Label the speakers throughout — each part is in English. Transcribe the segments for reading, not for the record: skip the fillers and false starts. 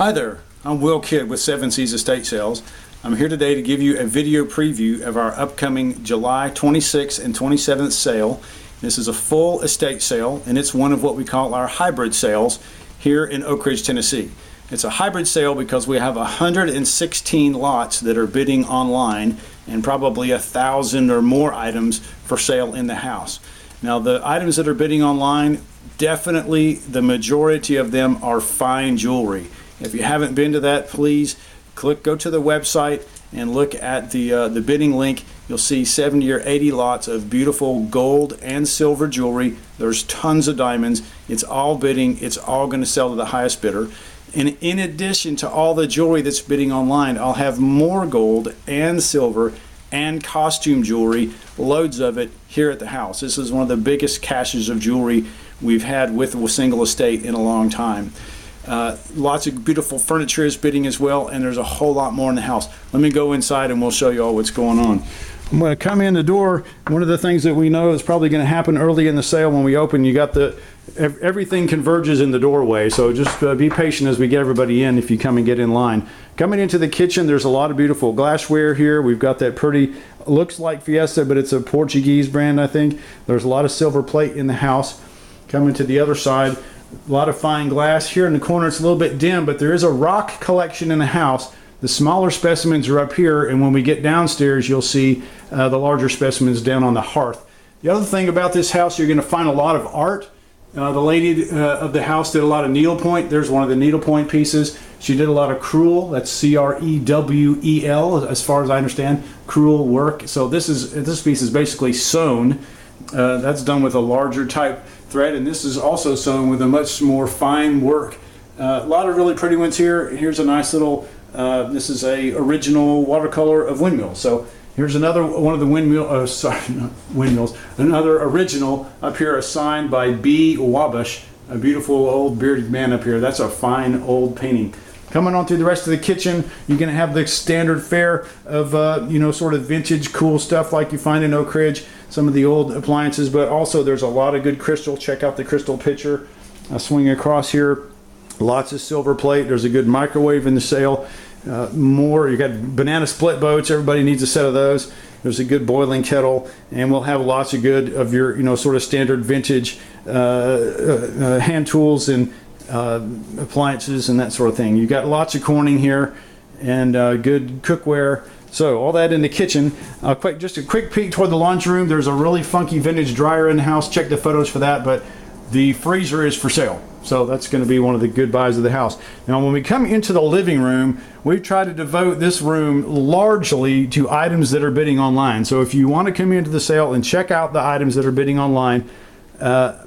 Speaker 1: Hi there, I'm Will Kidd with Seven Seas Estate Sales. I'm here today to give you a video preview of our upcoming July 26th and 27th sale. This is a full estate sale, and it's one of what we call our hybrid sales here in Oak Ridge, Tennessee. It's a hybrid sale because we have 116 lots that are bidding online and probably 1,000 or more items for sale in the house. Now, the items that are bidding online, definitely the majority of them are fine jewelry. If you haven't been to that, please go to the website and look at the bidding link. You'll see 70 or 80 lots of beautiful gold and silver jewelry. There's tons of diamonds. It's all bidding. It's all going to sell to the highest bidder. And in addition to all the jewelry that's bidding online, I'll have more gold and silver and costume jewelry, loads of it, here at the house. This is one of the biggest caches of jewelry we've had with a single estate in a long time. Lots of beautiful furniture is bidding as well, and there's a whole lot more in the house. Let me go inside and we'll show you all what's going on. I'm going to come in the door. One of the things that we know is probably going to happen early in the sale when we open, you got everything converges in the doorway, so just be patient as we get everybody in if you come and get in line. Coming into the kitchen, there's a lot of beautiful glassware here. We've got that pretty, looks like Fiesta, but it's a Portuguese brand, I think. There's a lot of silver plate in the house. Coming to the other side, a lot of fine glass. Here in the corner it's a little bit dim, but there is a rock collection in the house. The smaller specimens are up here, and when we get downstairs you'll see the larger specimens down on the hearth. The other thing about this house, you're going to find a lot of art. The lady of the house did a lot of needlepoint. There's one of the needlepoint pieces. She did a lot of crewel. That's C-R-E-W-E-L, as far as I understand, crewel work. So this piece is basically sewn. That's done with a larger type thread, and this is also sewn with a much more fine work. A lot of really pretty ones here. Here's a nice little, this is a original watercolor of windmills. So here's another one of the windmills, another original up here, assigned by B. Wabash, a beautiful old bearded man up here. That's a fine old painting. Coming on through the rest of the kitchen, you're going to have the standard fare of, sort of vintage cool stuff like you find in Oak Ridge, some of the old appliances, but also there's a lot of good crystal. Check out the crystal pitcher. Swing across here, lots of silver plate. There's a good microwave in the sale. You got banana split boats. Everybody needs a set of those. There's a good boiling kettle, and we'll have lots of good of your, sort of standard vintage hand tools and appliances and that sort of thing. You got lots of Corning here and good cookware. So all that in the kitchen. Just a quick peek toward the laundry room. There's a really funky vintage dryer in the house. Check the photos for that, but the freezer is for sale. So that's going to be one of the good buys of the house. Now when we come into the living room, we've tried to devote this room largely to items that are bidding online. So if you want to come into the sale and check out the items that are bidding online,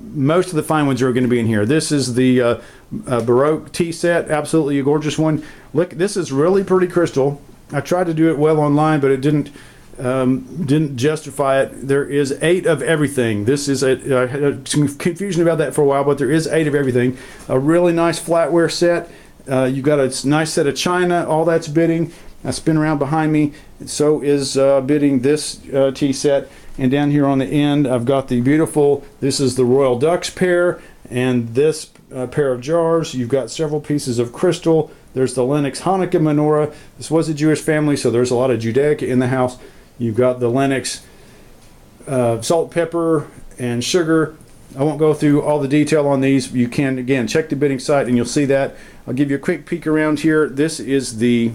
Speaker 1: most of the fine ones are going to be in here. This is the Baroque tea set, absolutely a gorgeous one. Look, this is really pretty crystal. I tried to do it well online, but it didn't justify it. There is 8 of everything. This is I had some confusion about that for a while, but there is 8 of everything. A really nice flatware set. You've got a nice set of china. All that's bidding. I spin around behind me. So is bidding this tea set. And down here on the end, I've got the beautiful, this is the Royal Dutch pair, and this pair of jars. You've got several pieces of crystal. There's the Lenox Hanukkah menorah. This was a Jewish family, so there's a lot of Judaica in the house. You've got the Lenox salt, pepper, and sugar. I won't go through all the detail on these. You can, again, check the bidding site and you'll see that. I'll give you a quick peek around here. This is the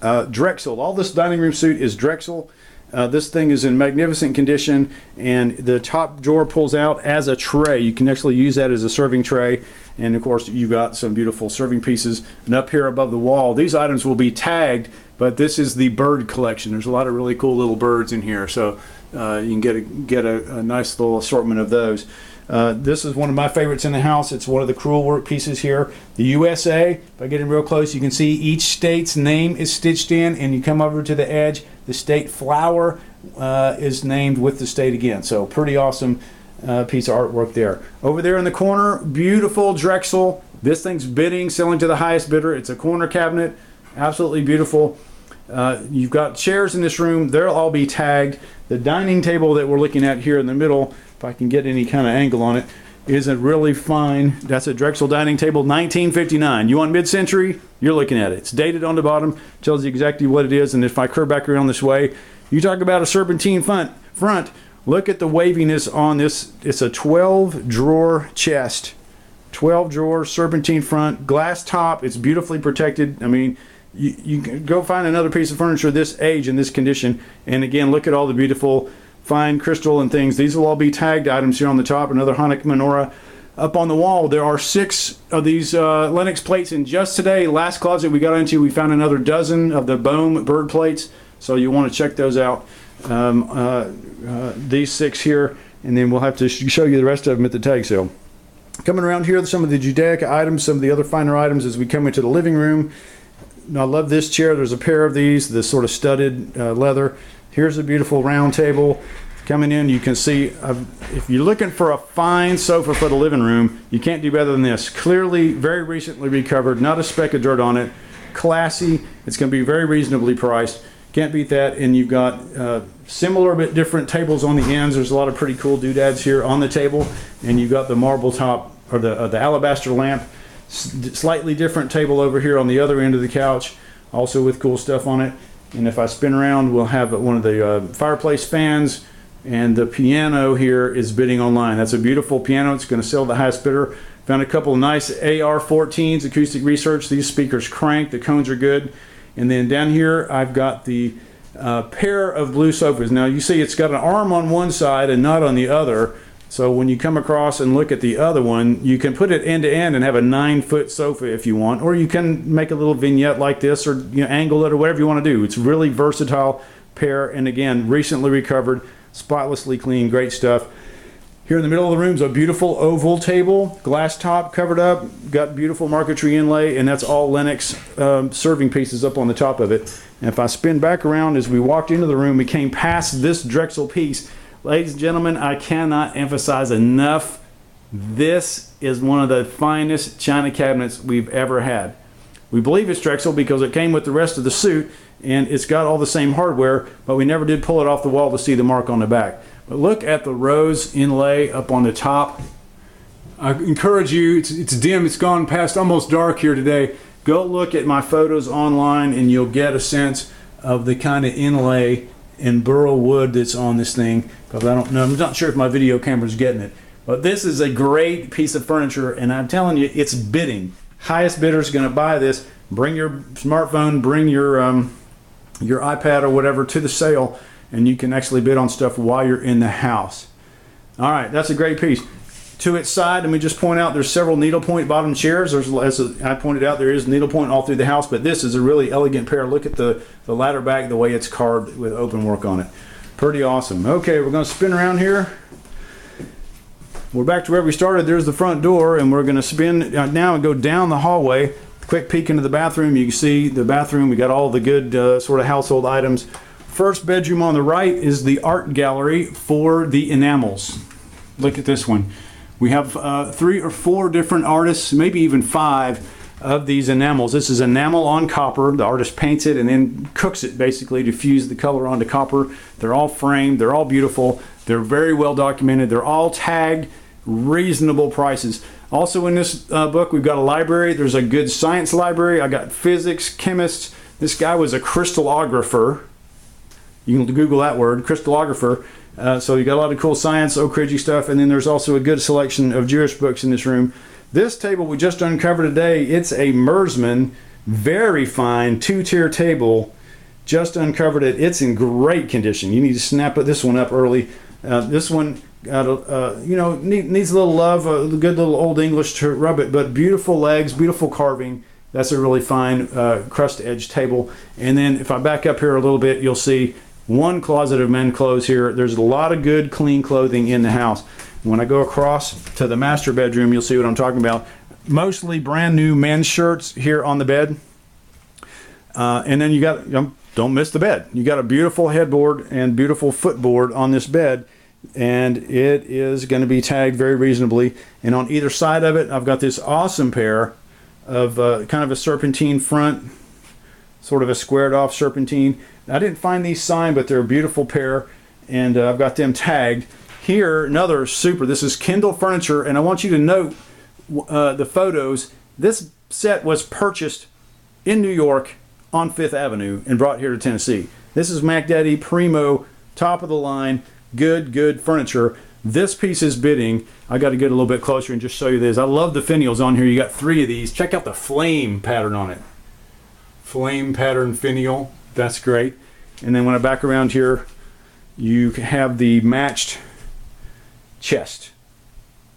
Speaker 1: Drexel. All this dining room suite is Drexel. This thing is in magnificent condition, and the top drawer pulls out as a tray. You can actually use that as a serving tray, and of course you've got some beautiful serving pieces. And up here above the wall, these items will be tagged, but this is the bird collection. There's a lot of really cool little birds in here, so you can get a nice little assortment of those. This is one of my favorites in the house. It's one of the crewel work pieces here. The USA, if I get in real close, you can see each state's name is stitched in, and you come over to the edge, the state flower is named with the state again. So pretty awesome piece of artwork there. Over there in the corner, beautiful Drexel. This thing's bidding, selling to the highest bidder. It's a corner cabinet, absolutely beautiful. You've got chairs in this room. They'll all be tagged. The dining table that we're looking at here in the middle, if I can get any kind of angle on it, is a really fine, that's a Drexel dining table, 1959. You want mid-century? You're looking at it. It's dated on the bottom, tells you exactly what it is. And if I curve back around this way, you talk about a serpentine front. Look at the waviness on this. It's a 12 drawer chest, 12 drawer serpentine front, glass top. It's beautifully protected. I mean, you can go find another piece of furniture this age in this condition. And again, look at all the beautiful fine crystal and things. These will all be tagged items here on the top. Another Hanukkah menorah up on the wall. There are 6 of these Lenox plates in just today. Last closet we got into, we found another dozen of the Bohm bird plates, so you want to check those out. These 6 here, and then we'll have to show you the rest of them at the tag sale. Coming around here, some of the Judaica items, some of the other finer items as we come into the living room. Now, I love this chair. There's a pair of these, the sort of studded leather. Here's a beautiful round table. Coming in, you can see, if you're looking for a fine sofa for the living room, you can't do better than this. Clearly, very recently recovered, not a speck of dirt on it. Classy. It's going to be very reasonably priced. Can't beat that. And you've got similar but different tables on the ends. There's a lot of pretty cool doodads here on the table. And you've got the marble top, or the alabaster lamp. Slightly different table over here on the other end of the couch, also with cool stuff on it. And if I spin around, we'll have one of the fireplace fans, and the piano here is bidding online. That's a beautiful piano. It's going to sell the highest bidder. Found a couple of nice AR-14s, acoustic research. These speakers crank, the cones are good. And then down here, I've got the pair of blue sofas. Now you see it's got an arm on one side and not on the other. So when you come across and look at the other one, you can put it end to end and have a 9-foot sofa if you want, or you can make a little vignette like this, or angle it, or whatever you want to do. It's really versatile pair, and again, recently recovered, spotlessly clean, great stuff. Here in the middle of the room is a beautiful oval table, glass top, covered up, got beautiful marquetry inlay, and that's all Lenox serving pieces up on the top of it. And if I spin back around, as we walked into the room, we came past this Drexel piece. Ladies and gentlemen, I cannot emphasize enough, this is one of the finest china cabinets we've ever had. We believe it's Drexel because it came with the rest of the suit, and it's got all the same hardware, but we never did pull it off the wall to see the mark on the back. But look at the rose inlay up on the top. I encourage you, it's dim, it's gone past almost dark here today. Go look at my photos online and you'll get a sense of the kind of inlay and burl wood that's on this thing, because I don't know, I'm not sure if my video camera's getting it, but this is a great piece of furniture, and I'm telling you, it's bidding. Highest bidder is going to buy this. Bring your smartphone, bring your iPad or whatever to the sale, and you can actually bid on stuff while you're in the house. All right, that's a great piece. To its side, let me just point out there's several needlepoint bottom chairs. There's, as I pointed out, there is needlepoint all through the house, but this is a really elegant pair. Look at the ladder back, the way it's carved with open work on it. Pretty awesome. Okay, we're going to spin around here. We're back to where we started. There's the front door, and we're going to spin now and go down the hallway. Quick peek into the bathroom. You can see the bathroom. We got all the good sort of household items. First bedroom on the right is the art gallery for the enamels. Look at this one. We have 3 or 4 different artists, maybe even 5 of these enamels. This is enamel on copper. The artist paints it and then cooks it basically to fuse the color onto copper. They're all framed. They're all beautiful. They're very well documented. They're all tagged, reasonable prices. Also in this book, we've got a library. There's a good science library. I got physics, chemists. This guy was a crystallographer. You can Google that word, crystallographer. So you got a lot of cool science, Oak Ridgey stuff, and then there's also a good selection of Jewish books in this room. This table we just uncovered today, it's a Mersman, very fine 2-tier table. Just uncovered it. It's in great condition. You need to snap this one up early. This one got needs a little love, a good little old English to rub it, but beautiful legs, beautiful carving. That's a really fine crust edge table. And then if I back up here a little bit, you'll see one closet of men's clothes here. There's a lot of good, clean clothing in the house. When I go across to the master bedroom, you'll see what I'm talking about. Mostly brand new men's shirts here on the bed. And then you got, don't miss the bed. You got a beautiful headboard and beautiful footboard on this bed. And it is going to be tagged very reasonably. And on either side of it, I've got this awesome pair of kind of a serpentine front, sort of a squared off serpentine. I didn't find these signed, but they're a beautiful pair, and I've got them tagged. Here, another super. This is Kendall Furniture, and I want you to note the photos. This set was purchased in New York on Fifth Avenue and brought here to Tennessee. This is Mac Daddy Primo, top of the line, good furniture. This piece is bidding. I got to get a little bit closer and just show you this. I love the finials on here. You got 3 of these. Check out the flame pattern on it. Flame pattern finial. That's great. And then when I back around here, you have the matched chest.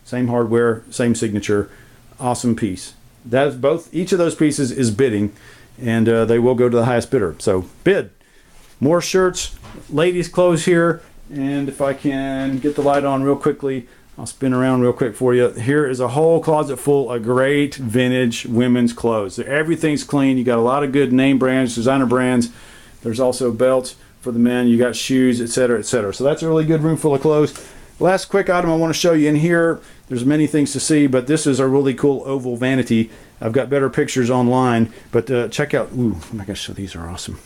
Speaker 1: Same hardware, same signature. Awesome piece. That is both. Each of those pieces is bidding, and they will go to the highest bidder. So bid. More shirts, ladies' clothes here. And if I can get the light on real quickly, I'll spin around real quick for you. Here is a whole closet full of great vintage women's clothes. Everything's clean. You got a lot of good name brands, designer brands. There's also belts for the men. You got shoes, etc., etc. So that's a really good room full of clothes. Last quick item I want to show you in here. There's many things to see, but this is a really cool oval vanity. I've got better pictures online, but check out. Ooh, oh my gosh, so these are awesome.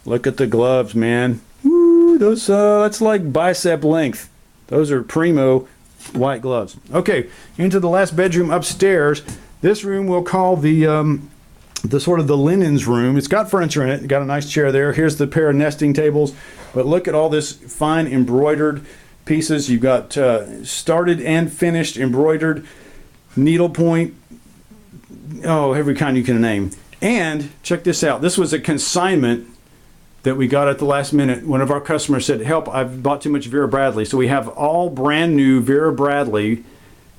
Speaker 1: Look at the gloves, man. Woo, those that's like bicep length. Those are primo white gloves. Okay, into the last bedroom upstairs. This room we'll call the sort of the linens room. It's got furniture in it. Got a nice chair there. Here's the pair of nesting tables. But look at all this fine embroidered pieces. You've got started and finished embroidered needlepoint. Oh, every kind you can name. And check this out. This was a consignment that we got at the last minute. One of our customers said, help, I've bought too much Vera Bradley. So we have all brand new Vera Bradley.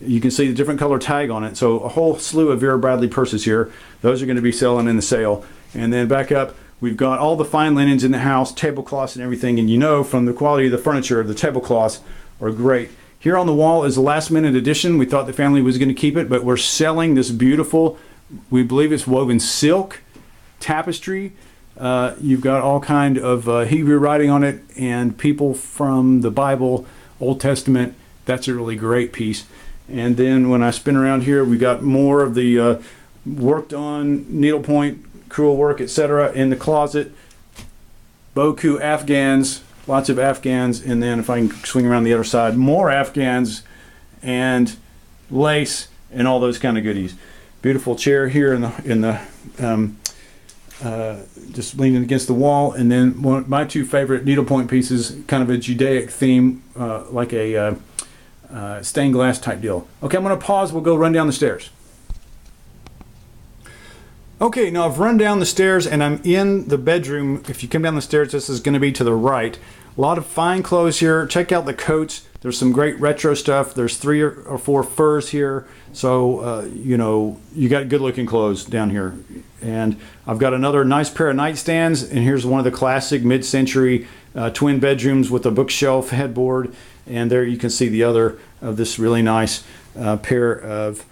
Speaker 1: You can see the different color tag on it. So a whole slew of Vera Bradley purses here. Those are going to be selling in the sale. And then back up, we've got all the fine linens in the house, tablecloths and everything. And you know from the quality of the furniture, the tablecloths are great. Here on the wall is a last minute addition. We thought the family was going to keep it, but we're selling this beautiful, we believe it's woven silk tapestry. You've got all kind of Hebrew writing on it and people from the Bible, Old Testament. That's a really great piece. And then when I spin around here, we got more of the worked on needlepoint, crewel work, etc. in the closet. Boku Afghans, lots of Afghans. And then if I can swing around the other side, more Afghans and lace and all those kind of goodies. Beautiful chair here in the just leaning against the wall. And then my 2 favorite needlepoint pieces, kind of a Judaic theme, like a stained glass type deal. Okay, I'm going to pause. We'll go run down the stairs. Okay, now I've run down the stairs and I'm in the bedroom. If you come down the stairs, this is going to be to the right. A lot of fine clothes here. Check out the coats. There's some great retro stuff. There's 3 or 4 furs here. So, you know, you got good looking clothes down here. And I've got another nice pair of nightstands. And here's one of the classic mid-century twin bedrooms with a bookshelf headboard. And there you can see the other of this really nice pair of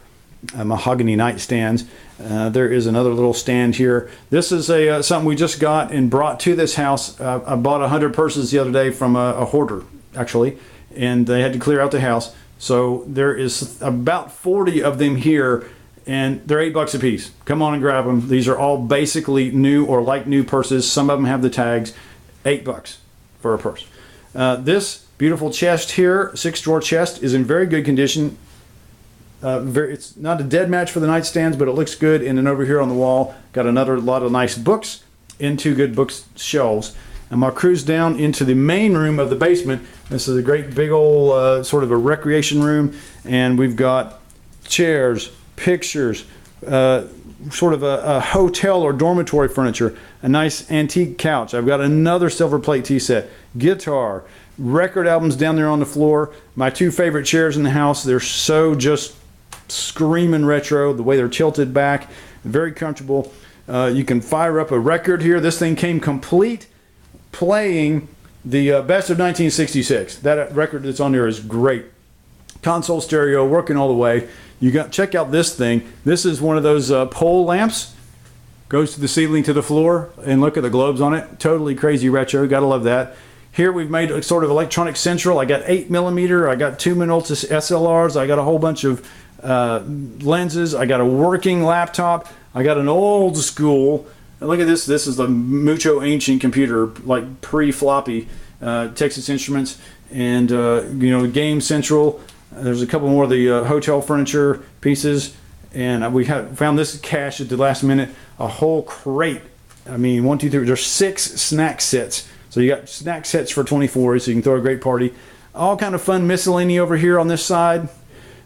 Speaker 1: mahogany nightstands. There is another little stand here. This is something we just got and brought to this house. I bought 100 purses the other day from a hoarder, actually, and they had to clear out the house. So there is about 40 of them here, and they're $8 a piece. Come on and grab them. These are all basically new or like new purses. Some of them have the tags. $8 for a purse. This beautiful chest here, 6-drawer chest, is in very good condition. It's not a dead match for the nightstands, but it looks good. And then over here on the wall, got another lot of nice books in 2 good bookshelves. And I'll cruise down into the main room of the basement. This is a great big old sort of a recreation room. And we've got chairs, pictures, sort of a hotel or dormitory furniture, a nice antique couch. I've got another silver plate tea set, guitar, record albums down there on the floor. My 2 favorite chairs in the house. They're so just screaming retro, the way they're tilted back, very comfortable. You can fire up a record here. This thing came complete playing the best of 1966. That record that's on there is great. Console stereo working all the way. You got check out this thing. This is one of those pole lamps. Goes to the ceiling to the floor, and look at the globes on it. Totally crazy retro. Gotta love that. Here we've made a sort of electronic central. I got 8mm. I got 2 Minolta SLRs. I got a whole bunch of lenses. I got a working laptop. I got an old school. Look at this. This is the mucho ancient computer, like pre-floppy, Texas Instruments. and you know, Game Central. There's a couple more of the hotel furniture pieces, and we found this cache at the last minute. A whole crate. I mean, 1, 2, 3. There's 6 snack sets. So you got snack sets for 24, so you can throw a great party. All kind of fun miscellany over here on this side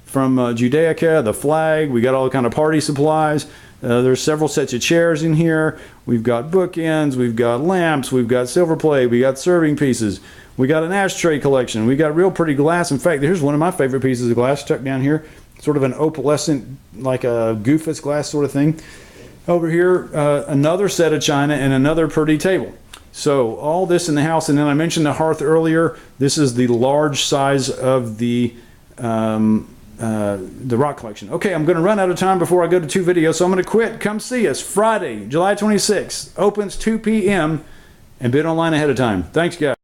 Speaker 1: from Judaica, the flag. We got all kind of party supplies. There's several sets of chairs in here. We've got bookends, we've got lamps, we've got silver plate, we got serving pieces. We got an ashtray collection. We got real pretty glass. In fact, here's one of my favorite pieces of glass tucked down here. Sort of an opalescent, like a Goofus glass sort of thing. Over here, another set of china and another pretty table. So all this in the house, and then I mentioned the hearth earlier. This is the large size of the rock collection. Okay, I'm going to run out of time before I go to 2 videos, so I'm going to quit. Come see us Friday, July 26th. Opens 2 p.m. and bid online ahead of time. Thanks, guys.